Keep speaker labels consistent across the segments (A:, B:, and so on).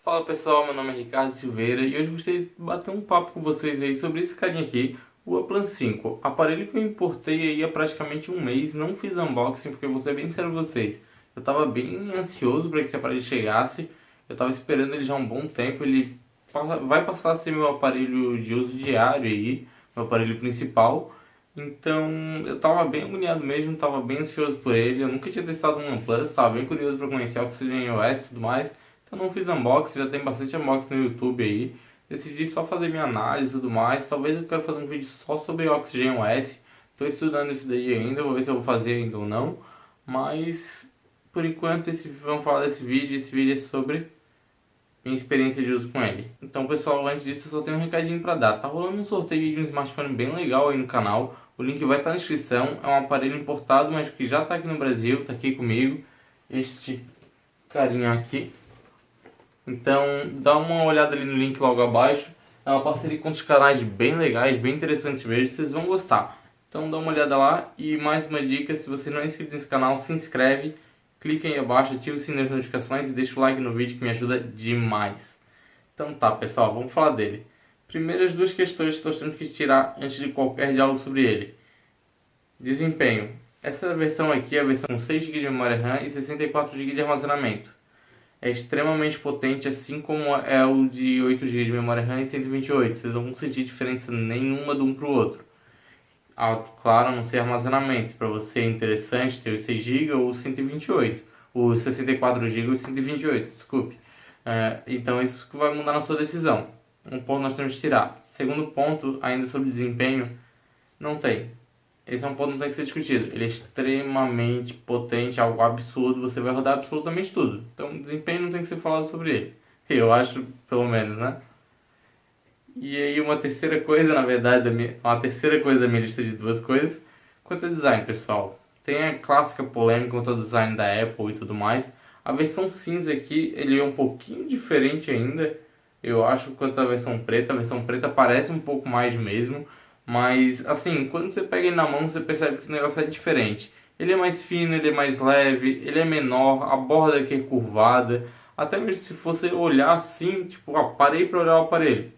A: Fala pessoal, meu nome é Ricardo Silveira e hoje gostaria de bater um papo com vocês aí sobre esse carinha aqui, o Oplan 5. Aparelho que eu importei aí há praticamente um mês, não fiz unboxing porque eu vou ser bem sério com vocês. Eu tava bem ansioso para que esse aparelho chegasse, eu tava esperando ele já há um bom tempo, ele vai passar a ser meu aparelho de uso diário aí, meu aparelho principal. Então eu tava bem agoniado mesmo, tava bem ansioso por ele, eu nunca tinha testado um OnePlus, tava bem curioso para conhecer o Oxygen OS e tudo mais. Então não fiz unboxing, já tem bastante unboxing no YouTube aí. Decidi só fazer minha análise e tudo mais. Talvez eu quero fazer um vídeo só sobre Oxygen OS. Estou estudando isso daí ainda, vou ver se eu vou fazer ainda ou não. Mas por enquanto vamos falar desse vídeo. Esse vídeo é sobre minha experiência de uso com ele. Então pessoal, antes disso eu só tenho um recadinho para dar. Tá rolando um sorteio de um smartphone bem legal aí no canal. O link vai estar na descrição. É um aparelho importado, mas que já está aqui no Brasil, está aqui comigo. Este carinha aqui. Então dá uma olhada ali no link logo abaixo. É uma parceria com outros canais bem legais, bem interessantes mesmo, vocês vão gostar. Então dá uma olhada lá e mais uma dica, se você não é inscrito nesse canal, se inscreve, clica aí abaixo, ativa o sininho das notificações e deixa o like no vídeo que me ajuda demais. Então tá pessoal, vamos falar dele. Primeiro as duas questões que nós temos que tirar antes de qualquer diálogo sobre ele. Desempenho. Essa versão aqui é a versão com 6 GB de memória RAM e 64 GB de armazenamento. É extremamente potente, assim como é o de 8 GB de memória RAM e 128. Vocês não vão sentir diferença nenhuma de um para o outro. Claro, a não ser armazenamento. Para você é interessante ter os 6 GB ou os 128. Os 64 GB ou os 128, desculpe. Então isso que vai mudar na sua decisão. Um ponto nós temos que tirar. Segundo ponto, ainda sobre desempenho, não tem. Esse é um ponto que tem que ser discutido. Ele é extremamente potente, algo absurdo. Você vai rodar absolutamente tudo. Então, desempenho não tem que ser falado sobre ele. Eu acho, pelo menos, né? E aí, uma terceira coisa, na verdade, uma terceira coisa da minha lista de duas coisas, quanto ao design, pessoal. Tem a clássica polêmica quanto ao design da Apple e tudo mais. A versão cinza aqui, ele é um pouquinho diferente ainda. Eu acho, quanto à versão preta. A versão preta parece um pouco mais mesmo. Mas, assim, quando você pega ele na mão, você percebe que o negócio é diferente. Ele é mais fino, ele é mais leve, ele é menor, a borda aqui é curvada. Até mesmo se você olhar assim, tipo, parei para olhar o aparelho.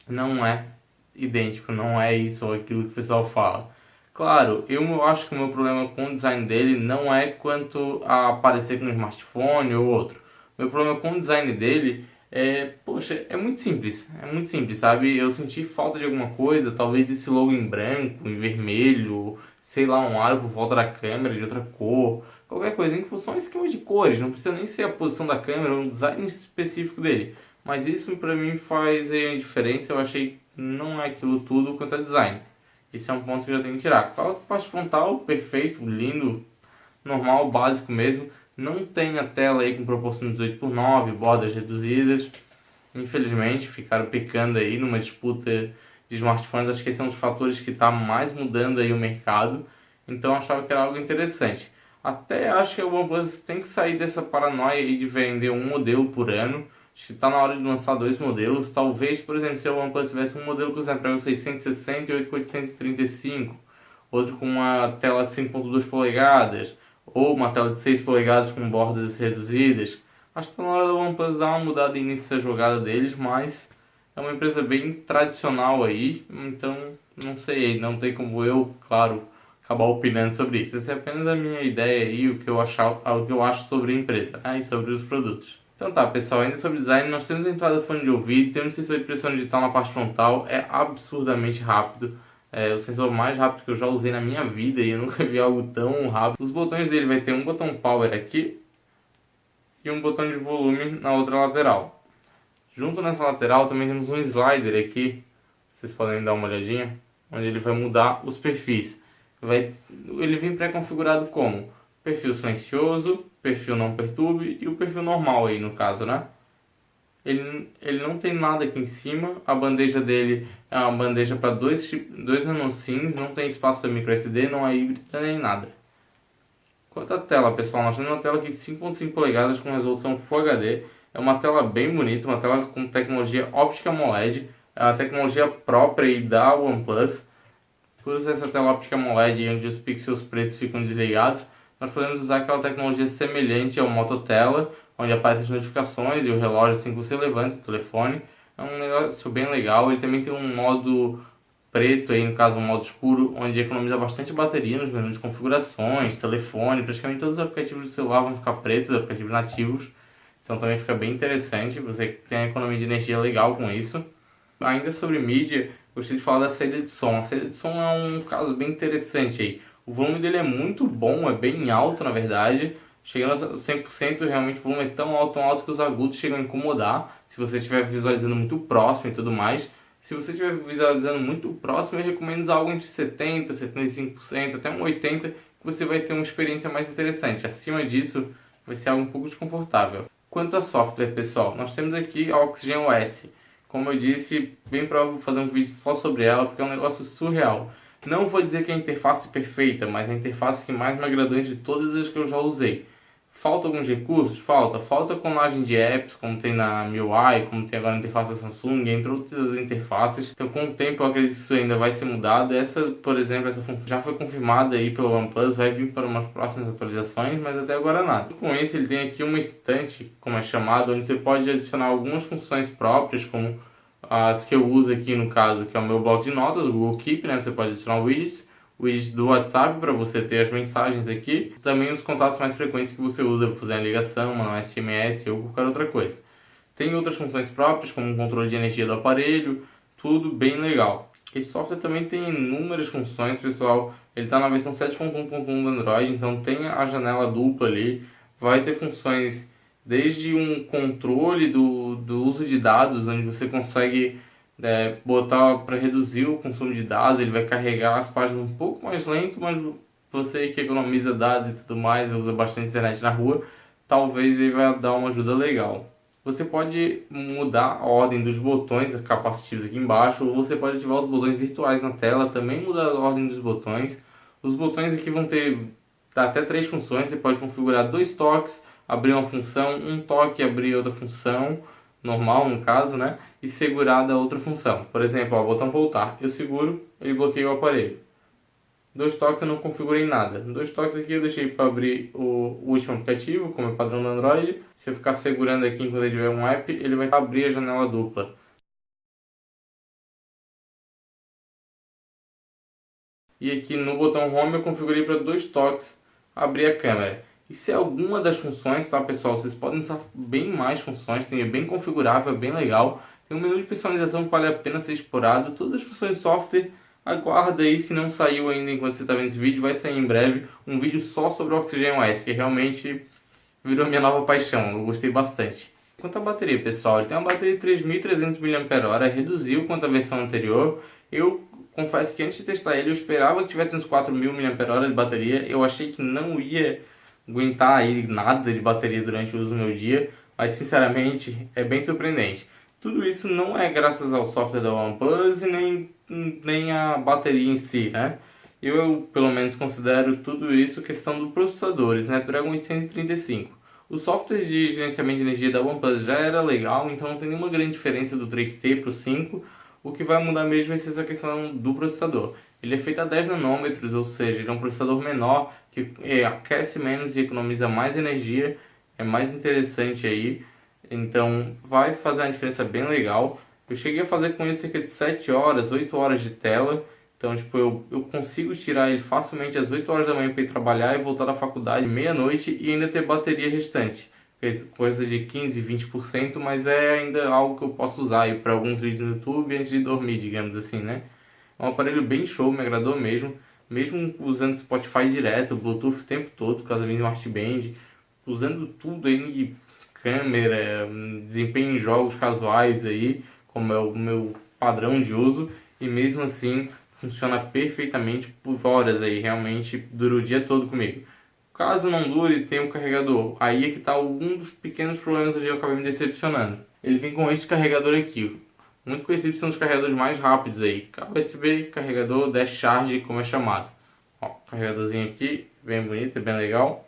A: Não é idêntico, não é isso ou aquilo que o pessoal fala. Claro, eu acho que o meu problema com o design dele não é quanto a aparecer com um smartphone ou outro. O meu problema com o design dele poxa, é muito simples, sabe? Eu senti falta de alguma coisa, talvez esse logo em branco, em vermelho, sei lá, um aro por volta da câmera de outra cor, qualquer coisa, nem que fosse só um esquema de cores, não precisa nem ser a posição da câmera, um design específico dele. Mas isso pra mim faz a diferença, eu achei que não é aquilo tudo quanto a design. Esse é um ponto que eu já tenho que tirar. A parte frontal, perfeito, lindo, normal, básico mesmo. Não tem a tela aí com proporção 18:9, bordas reduzidas. Infelizmente, ficaram picando aí numa disputa de smartphones. Acho que esse é um dos fatores que está mais mudando aí o mercado. Então, eu achava que era algo interessante. Até acho que a OnePlus tem que sair dessa paranoia aí de vender um modelo por ano. Acho que está na hora de lançar dois modelos. Talvez, por exemplo, se a OnePlus tivesse um modelo com Snapdragon 660 e outro com 835. Outro com uma tela 5.2 polegadas ou uma tela de 6 polegadas com bordas reduzidas. Acho que está na hora da OnePlus dar uma mudada nessa jogada deles, mas é uma empresa bem tradicional aí, então não sei, não tem como eu, claro, acabar opinando sobre isso. Essa é apenas a minha ideia aí, o que eu acho sobre a empresa, e sobre os produtos. Então tá, pessoal, ainda sobre design, nós temos a entrada do fone de ouvido, temos sensor de pressão digital na parte frontal, é absurdamente rápido. É o sensor mais rápido que eu já usei na minha vida e eu nunca vi algo tão rápido. Os botões dele vai ter um botão power aqui e um botão de volume na outra lateral. Junto nessa lateral também temos um slider aqui, vocês podem dar uma olhadinha, onde ele vai mudar os perfis. Ele vem pré-configurado como perfil silencioso, perfil não perturbe e o perfil normal aí no caso, né? Ele não tem nada aqui em cima, a bandeja dele é uma bandeja para dois nano SIMs, não tem espaço para microSD, não é híbrida nem nada. Quanto à tela, pessoal, nós temos uma tela aqui de 5.5 polegadas com resolução Full HD, é uma tela bem bonita, uma tela com tecnologia óptica AMOLED, é uma tecnologia própria aí da OnePlus. Por usar essa tela óptica AMOLED onde os pixels pretos ficam desligados, nós podemos usar aquela tecnologia semelhante ao Mototela, onde aparecem as notificações e o relógio assim que você levanta o telefone. É um negócio bem legal. Ele também tem um modo preto aí, no caso um modo escuro, onde economiza bastante bateria nos menus de configurações, telefone, praticamente todos os aplicativos do celular vão ficar pretos, os aplicativos nativos. Então também fica bem interessante, você tem a economia de energia legal com isso. Ainda sobre mídia, gostaria de falar da saída de som. A saída de som é um caso bem interessante aí. O volume dele é muito bom, é bem alto na verdade. Chegando a 100%, realmente o volume é tão alto que os agudos chegam a incomodar. Se você estiver visualizando muito próximo e tudo mais. Se você estiver visualizando muito próximo, eu recomendo usar algo entre 70%, 75%, até um 80%, que você vai ter uma experiência mais interessante. Acima disso, vai ser algo um pouco desconfortável. Quanto a software, pessoal, nós temos aqui a Oxygen OS. Como eu disse, bem provável fazer um vídeo só sobre ela, porque é um negócio surreal. Não vou dizer que é a interface perfeita, mas é a interface que mais me agradou entre todas as que eu já usei. Falta alguns recursos? Falta clonagem de apps, como tem na MIUI, como tem agora na interface da Samsung, entre outras interfaces. Então, com o tempo, eu acredito que isso ainda vai ser mudado. Essa, por exemplo, essa função já foi confirmada aí pelo OnePlus, vai vir para umas próximas atualizações, mas até agora nada. Com isso, ele tem aqui uma estante, como é chamado, onde você pode adicionar algumas funções próprias, como as que eu uso aqui no caso, que é o meu bloco de notas, o Google Keep, né? Você pode adicionar widgets. O widget do WhatsApp para você ter as mensagens aqui. Também os contatos mais frequentes que você usa para fazer a ligação, mandar um SMS ou qualquer outra coisa. Tem outras funções próprias, como o controle de energia do aparelho, tudo bem legal. Esse software também tem inúmeras funções, pessoal. Ele está na versão 7.1.1 do Android, então tem a janela dupla ali. Vai ter funções desde um controle do uso de dados, onde você consegue botar para reduzir o consumo de dados. Ele vai carregar as páginas um pouco mais lento, mas você que economiza dados e tudo mais, usa bastante internet na rua, talvez ele vai dar uma ajuda legal. Você pode mudar a ordem dos botões capacitivos aqui embaixo, ou você pode ativar os botões virtuais na tela, também mudar a ordem dos botões. Os botões aqui vão ter até 3 funções, você pode configurar 2 toques, abrir uma função, um toque abrir outra função, normal no caso, né? E segurar da outra função. Por exemplo, o botão voltar, eu seguro, ele bloqueia o aparelho. 2 toques eu não configurei nada. 2 toques aqui eu deixei para abrir o último aplicativo, como é padrão do Android. Se eu ficar segurando aqui enquanto eu tiver um app, ele vai abrir a janela dupla. E aqui no botão Home eu configurei para 2 toques abrir a câmera. Isso é alguma das funções, tá pessoal? Vocês podem usar bem mais funções, tem bem configurável, é bem legal. Tem um menu de personalização que vale a pena ser explorado. Todas as funções de software, aguarda aí, se não saiu ainda enquanto você está vendo esse vídeo, vai sair em breve um vídeo só sobre o Oxygen OS, que realmente virou minha nova paixão, eu gostei bastante. Quanto à bateria, pessoal, ele tem uma bateria de 3.300 mAh, reduziu quanto à versão anterior. Eu confesso que antes de testar ele, eu esperava que tivesse uns 4.000 mAh de bateria. Eu achei que não ia aguentar aí nada de bateria durante o uso do meu dia, mas sinceramente é bem surpreendente. Tudo isso não é graças ao software da OnePlus e nem a bateria em si, né? Eu pelo menos considero tudo isso questão do processador Snapdragon 835. O software de gerenciamento de energia da OnePlus já era legal, então não tem nenhuma grande diferença do 3T para o 5. O que vai mudar mesmo vai ser essa questão do processador. Ele é feito a 10 nanômetros, ou seja, ele é um processador menor que aquece menos e economiza mais energia. É mais interessante aí, então vai fazer uma diferença bem legal. Eu cheguei a fazer com ele cerca de 7 horas, 8 horas de tela. Então, tipo, eu consigo tirar ele facilmente às 8 horas da manhã para ir trabalhar e voltar da faculdade meia-noite e ainda ter bateria restante. Coisa de 15, 20%, mas é ainda algo que eu posso usar aí para alguns vídeos no YouTube antes de dormir, digamos assim, né? É um aparelho bem show, me agradou mesmo. Mesmo usando Spotify direto, Bluetooth o tempo todo, por causa da minha Smart Band. Usando tudo aí, câmera, desempenho em jogos casuais aí, como é o meu padrão de uso. E mesmo assim, funciona perfeitamente por horas aí, realmente dura o dia todo comigo. Caso não dure, tem o carregador. Aí é que está algum dos pequenos problemas onde eu acabei me decepcionando. Ele vem com este carregador aqui. Muito conhecido, são os carregadores mais rápidos aí. Cabo USB, carregador, Dash Charge, como é chamado. Ó, carregadorzinho aqui, bem bonito, é bem legal.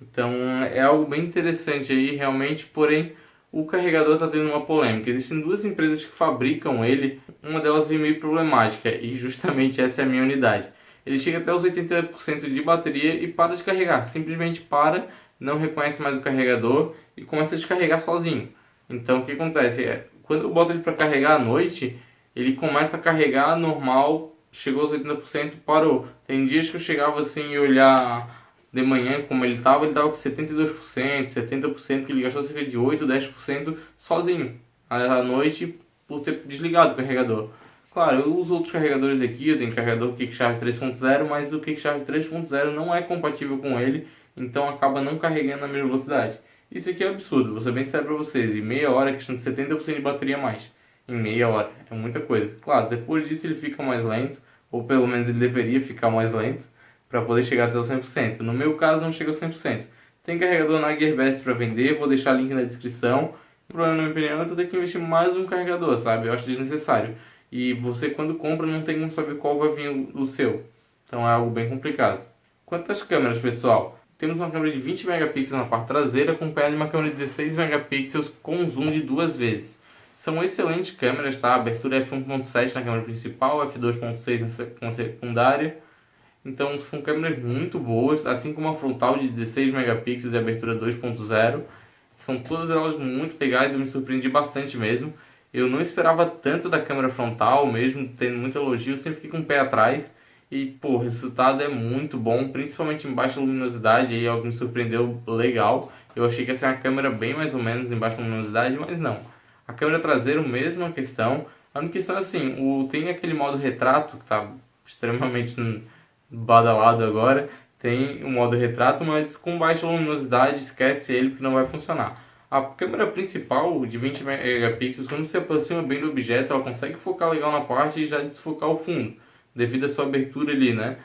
A: Então é algo bem interessante aí, realmente, porém o carregador está tendo uma polêmica. Existem 2 empresas que fabricam ele, uma delas vem meio problemática e justamente essa é a minha unidade. ele chega até os 80% de bateria e para de carregar. Simplesmente para, não reconhece mais o carregador e começa a descarregar sozinho. Então o que acontece? Quando eu boto ele para carregar à noite, ele começa a carregar normal, chegou aos 80%, parou. Tem dias que eu chegava assim e olhar de manhã como ele estava com 72%, 70%, que ele gastou cerca de 8, 10% sozinho à noite por ter desligado o carregador. Claro, eu uso outros carregadores aqui, eu tenho carregador Kickcharge 3.0, mas o Kickcharge 3.0 não é compatível com ele, então acaba não carregando na mesma velocidade. Isso aqui é absurdo, vou ser bem sério para vocês, em meia hora é questão de 70% de bateria a mais. Em meia hora, é muita coisa. Claro, depois disso ele fica mais lento, ou pelo menos ele deveria ficar mais lento, para poder chegar até o 100%. No meu caso não chega ao 100%. Tem carregador na Gearbest para vender, vou deixar link na descrição. O problema, na minha opinião, é tu ter que investir mais um carregador, sabe? Eu acho desnecessário. E você, quando compra, não tem como saber qual vai vir o seu. Então é algo bem complicado. Quanto às câmeras, pessoal, temos uma câmera de 20 megapixels na parte traseira, acompanhada de uma câmera de 16 megapixels com zoom de 2 vezes. São excelentes câmeras, tá? A abertura é f1.7 na câmera principal, f2.6 na secundária. Então são câmeras muito boas, assim como a frontal de 16 megapixels e a abertura 2.0. São todas elas muito legais, eu me surpreendi bastante mesmo. Eu não esperava tanto da câmera frontal, mesmo tendo muito elogio, eu sempre fiquei com o pé atrás. E pô, o resultado é muito bom, principalmente em baixa luminosidade, aí algo me surpreendeu legal. Eu achei que ia ser uma câmera bem mais ou menos em baixa luminosidade, mas não. A câmera traseira, mesma questão. A única questão é assim, tem aquele modo retrato, que está extremamente badalado agora. Tem o modo retrato, mas com baixa luminosidade, esquece ele porque não vai funcionar. A câmera principal de 20 megapixels, quando você aproxima bem do objeto, ela consegue focar legal na parte e já desfocar o fundo, devido à sua abertura ali, né?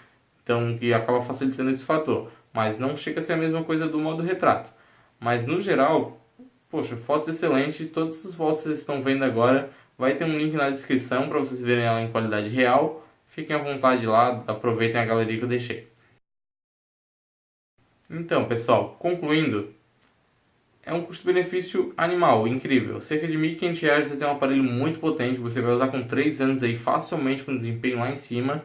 A: Então, que acaba facilitando esse fator. Mas não chega a ser a mesma coisa do modo retrato. Mas no geral, poxa, fotos excelentes, todas essas fotos que vocês estão vendo agora, vai ter um link na descrição para vocês verem ela em qualidade real. Fiquem à vontade lá, aproveitem a galeria que eu deixei. Então, pessoal, concluindo, é um custo-benefício animal, incrível. Cerca de R$ 1.500 você tem um aparelho muito potente, você vai usar com 3 anos aí facilmente com desempenho lá em cima.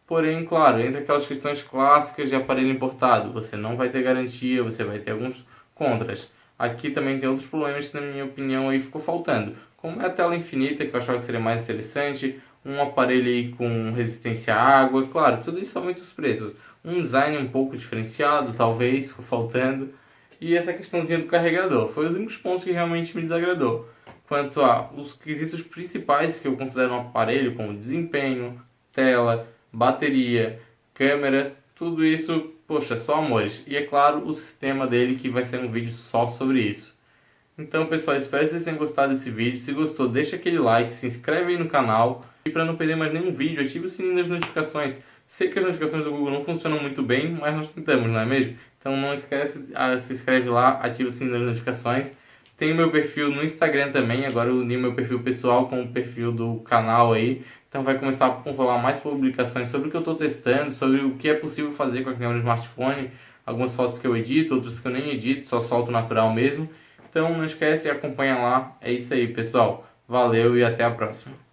A: Porém, claro, entre aquelas questões clássicas de aparelho importado, você não vai ter garantia, você vai ter alguns contras. Aqui também tem outros problemas que, na minha opinião, aí ficou faltando. Como é a tela infinita, que eu achava que seria mais interessante, um aparelho aí com resistência à água, claro, tudo isso aumenta os preços. Um design um pouco diferenciado, talvez, ficou faltando. E essa questãozinha do carregador, foi os únicos pontos que realmente me desagradou. Quanto a os quesitos principais que eu considero um aparelho, como desempenho, tela, bateria, câmera, tudo isso, poxa, só amores. E é claro, o sistema dele, que vai ser um vídeo só sobre isso. Então, pessoal, espero que vocês tenham gostado desse vídeo. Se gostou, deixa aquele like, se inscreve aí no canal. E para não perder mais nenhum vídeo, ative o sininho das notificações. Sei que as notificações do Google não funcionam muito bem, mas nós tentamos, não é mesmo? Então não esquece, se inscreve lá, ativa o sininho das notificações. Tem o meu perfil no Instagram também, agora eu uni o meu perfil pessoal com o perfil do canal aí. Então vai começar a rolar mais publicações sobre o que eu estou testando, sobre o que é possível fazer com a câmera smartphone. Algumas fotos que eu edito, outras que eu nem edito, só solto natural mesmo. Então não esquece, acompanha lá. É isso aí, pessoal. Valeu e até a próxima.